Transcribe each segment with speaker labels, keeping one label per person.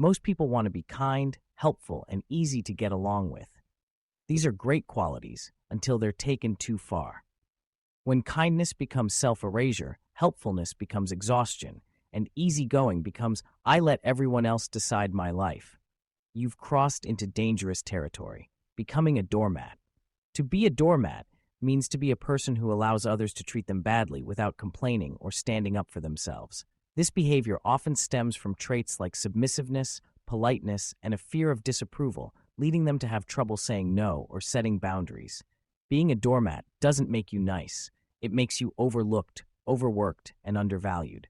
Speaker 1: Most people want to be kind, helpful, and easy to get along with. These are great qualities until they're taken too far. When kindness becomes self-erasure, helpfulness becomes exhaustion, and easygoing becomes I let everyone else decide my life. You've crossed into dangerous territory, becoming a doormat. To be a doormat means to be a person who allows others to treat them badly without complaining or standing up for themselves. This behavior often stems from traits like submissiveness, politeness, and a fear of disapproval, leading them to have trouble saying no or setting boundaries. Being a doormat doesn't make you nice. It makes you overlooked, overworked, and undervalued.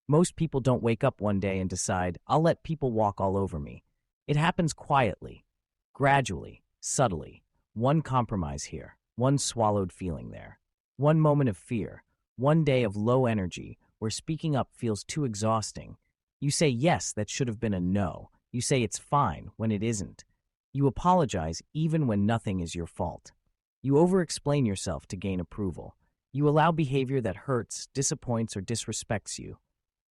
Speaker 1: Most people don't wake up one day and decide, I'll let people walk all over me. It happens quietly, gradually, subtly. One compromise here, one swallowed feeling there. One moment of fear, one day of low energy where speaking up feels too exhausting. You say yes that should have been a no. You say it's fine when it isn't. You apologize even when nothing is your fault. You over-explain yourself to gain approval. You allow behavior that hurts, disappoints, or disrespects you.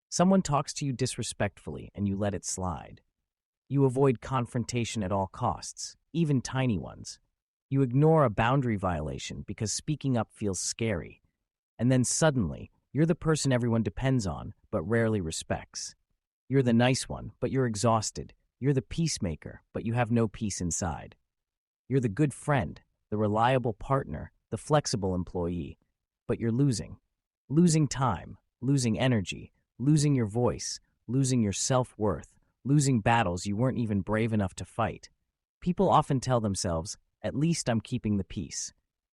Speaker 1: Someone talks to you disrespectfully and you let it slide. You avoid confrontation at all costs, even tiny ones. You ignore a boundary violation because speaking up feels scary. And then suddenly, you're the person everyone depends on but rarely respects. You're the nice one, but you're exhausted. You're the peacemaker, but you have no peace inside. You're the good friend, the reliable partner, the flexible employee, but you're losing. Losing time, losing energy, losing your voice, losing your self-worth, losing battles you weren't even brave enough to fight. People often tell themselves, at least I'm keeping the peace.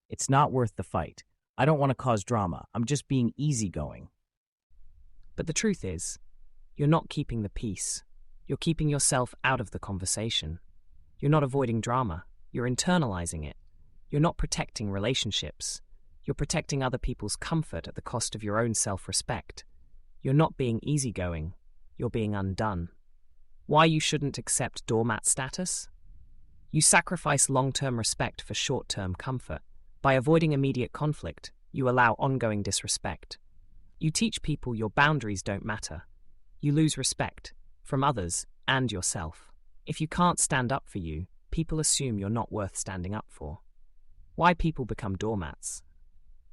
Speaker 1: It's not worth the fight. I don't want to cause drama. I'm just being easygoing.
Speaker 2: But the truth is, you're not keeping the peace. You're keeping yourself out of the conversation. You're not avoiding drama. You're internalizing it. You're not protecting relationships. You're protecting other people's comfort at the cost of your own self-respect. You're not being easygoing. You're being undone. Why you shouldn't accept doormat status? You sacrifice long-term respect for short-term comfort. By avoiding immediate conflict, you allow ongoing disrespect. You teach people your boundaries don't matter. You lose respect from others and yourself. If you can't stand up for you, people assume you're not worth standing up for. Why people become doormats?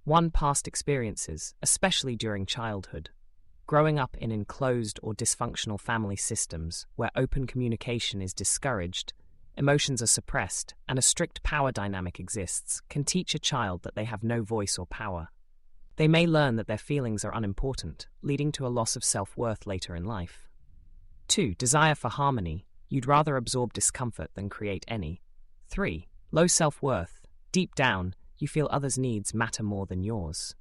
Speaker 2: 1. Past experiences, especially during childhood. Growing up in enclosed or dysfunctional family systems where open communication is discouraged, emotions are suppressed, and a strict power dynamic exists, can teach a child that they have no voice or power. They may learn that their feelings are unimportant, leading to a loss of self-worth later in life. 2. Desire for harmony. You'd rather absorb discomfort than create any. 3. Low self-worth. Deep down, you feel others' needs matter more than yours.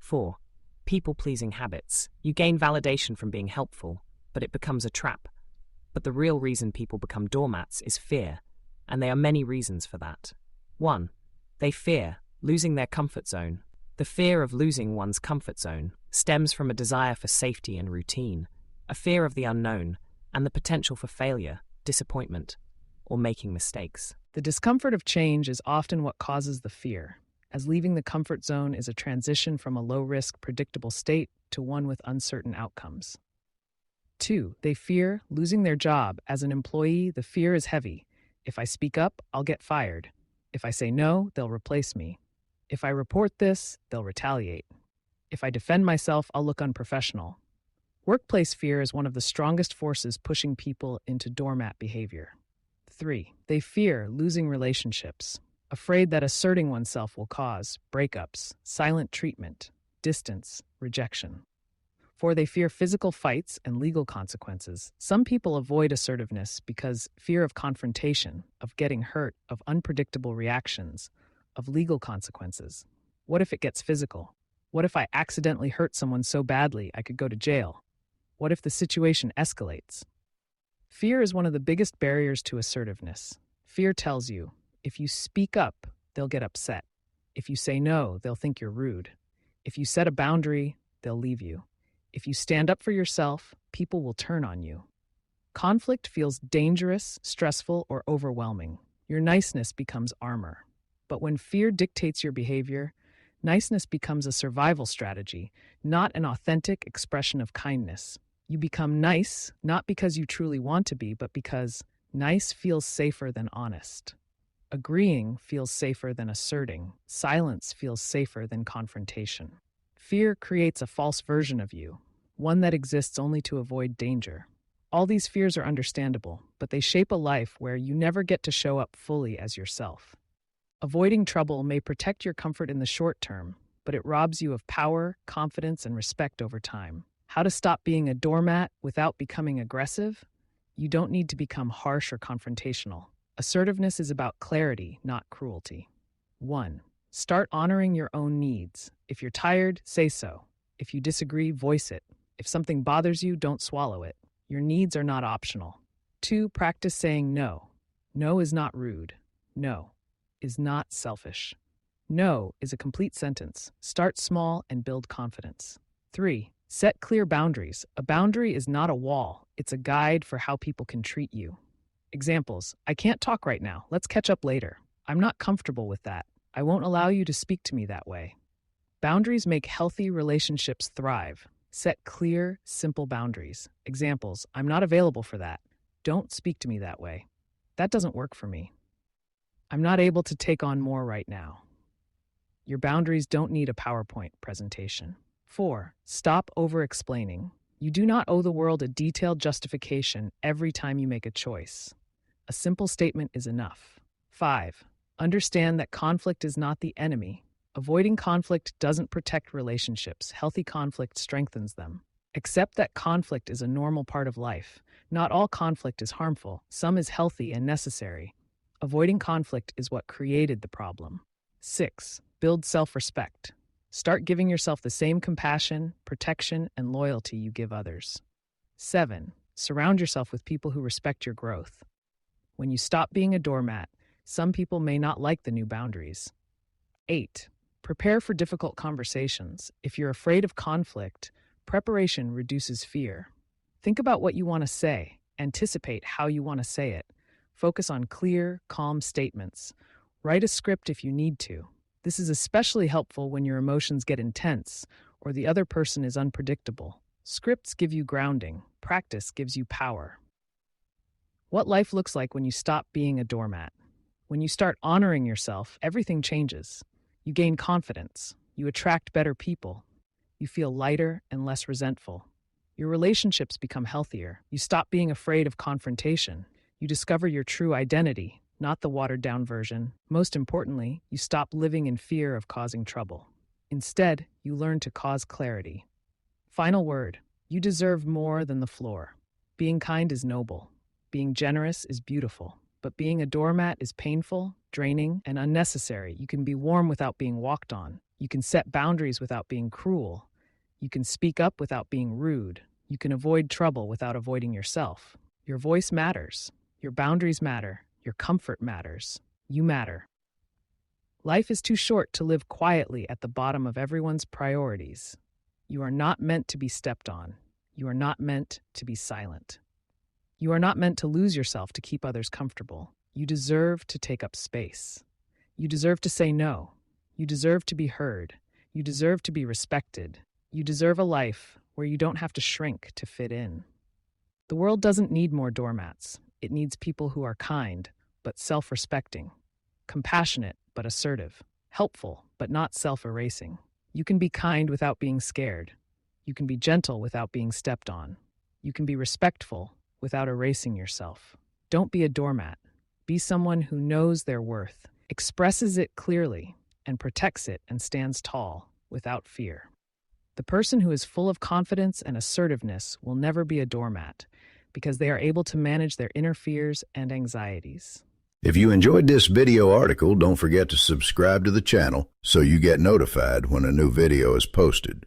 Speaker 2: 4. People-pleasing habits. You gain validation from being helpful, but it becomes a trap. But the real reason people become doormats is fear, and there are many reasons for that. 1. They fear losing their comfort zone. The fear of losing one's comfort zone stems from a desire for safety and routine, a fear of the unknown, and the potential for failure, disappointment, or making mistakes.
Speaker 3: The discomfort of change is often what causes the fear, as leaving the comfort zone is a transition from a low-risk, predictable state to one with uncertain outcomes. 2. They fear losing their job. As an employee, the fear is heavy. If I speak up, I'll get fired. If I say no, they'll replace me. If I report this, they'll retaliate. If I defend myself, I'll look unprofessional. Workplace fear is one of the strongest forces pushing people into doormat behavior. 3. They fear losing relationships, afraid that asserting oneself will cause breakups, silent treatment, distance, rejection. 4. They fear physical fights and legal consequences. Some people avoid assertiveness because fear of confrontation, of getting hurt, of unpredictable reactions, of legal consequences. What if it gets physical? What if I accidentally hurt someone so badly I could go to jail? What if the situation escalates? Fear is one of the biggest barriers to assertiveness. Fear tells you, if you speak up, they'll get upset. If you say no, they'll think you're rude. If you set a boundary, they'll leave you. If you stand up for yourself, people will turn on you. Conflict feels dangerous, stressful, or overwhelming. Your niceness becomes armor. But when fear dictates your behavior, niceness becomes a survival strategy, not an authentic expression of kindness. You become nice, not because you truly want to be, but because nice feels safer than honest. Agreeing feels safer than asserting. Silence feels safer than confrontation. Fear creates a false version of you, one that exists only to avoid danger. All these fears are understandable, but they shape a life where you never get to show up fully as yourself. Avoiding trouble may protect your comfort in the short term, but it robs you of power, confidence, and respect over time. How to stop being a doormat without becoming aggressive? You don't need to become harsh or confrontational. Assertiveness is about clarity, not cruelty. 1. Start honoring your own needs. If you're tired, say so. If you disagree, voice it. If something bothers you, don't swallow it. Your needs are not optional. 2. Practice saying no. No is not rude. No is not selfish. No is a complete sentence. Start small and build confidence. 3. Set clear boundaries. A boundary is not a wall. It's a guide for how people can treat you. Examples: I can't talk right now. Let's catch up later. I'm not comfortable with that. I won't allow you to speak to me that way. Boundaries make healthy relationships thrive. Set clear, simple boundaries. Examples: I'm not available for that. Don't speak to me that way. That doesn't work for me. I'm not able to take on more right now. Your boundaries don't need a PowerPoint presentation. 4. Stop over-explaining. You do not owe the world a detailed justification every time you make a choice. A simple statement is enough. 5. Understand that conflict is not the enemy. Avoiding conflict doesn't protect relationships. Healthy conflict strengthens them. Accept that conflict is a normal part of life. Not all conflict is harmful. Some is healthy and necessary. Avoiding conflict is what created the problem. 6. Build self-respect. Start giving yourself the same compassion, protection, and loyalty you give others. 7. Surround yourself with people who respect your growth. When you stop being a doormat, some people may not like the new boundaries. 8. Prepare for difficult conversations. If you're afraid of conflict, preparation reduces fear. Think about what you want to say. Anticipate how you want to say it. Focus on clear, calm statements. Write a script if you need to. This is especially helpful when your emotions get intense or the other person is unpredictable. Scripts give you grounding. Practice gives you power. What life looks like when you stop being a doormat. When you start honoring yourself, everything changes. You gain confidence. You attract better people. You feel lighter and less resentful. Your relationships become healthier. You stop being afraid of confrontation. You discover your true identity, not the watered-down version. Most importantly, you stop living in fear of causing trouble. Instead, you learn to cause clarity. Final word: you deserve more than the floor. Being kind is noble. Being generous is beautiful. But being a doormat is painful, draining, and unnecessary. You can be warm without being walked on. You can set boundaries without being cruel. You can speak up without being rude. You can avoid trouble without avoiding yourself. Your voice matters. Your boundaries matter. Your comfort matters. You matter. Life is too short to live quietly at the bottom of everyone's priorities. You are not meant to be stepped on. You are not meant to be silent. You are not meant to lose yourself to keep others comfortable. You deserve to take up space. You deserve to say no. You deserve to be heard. You deserve to be respected. You deserve a life where you don't have to shrink to fit in. The world doesn't need more doormats. It needs people who are kind, but self-respecting, compassionate, but assertive, helpful, but not self-erasing. You can be kind without being scared. You can be gentle without being stepped on. You can be respectful without erasing yourself. Don't be a doormat. Be someone who knows their worth, expresses it clearly, and protects it and stands tall without fear. The person who is full of confidence and assertiveness will never be a doormat because they are able to manage their inner fears and anxieties.
Speaker 4: If you enjoyed this video article, don't forget to subscribe to the channel so you get notified when a new video is posted.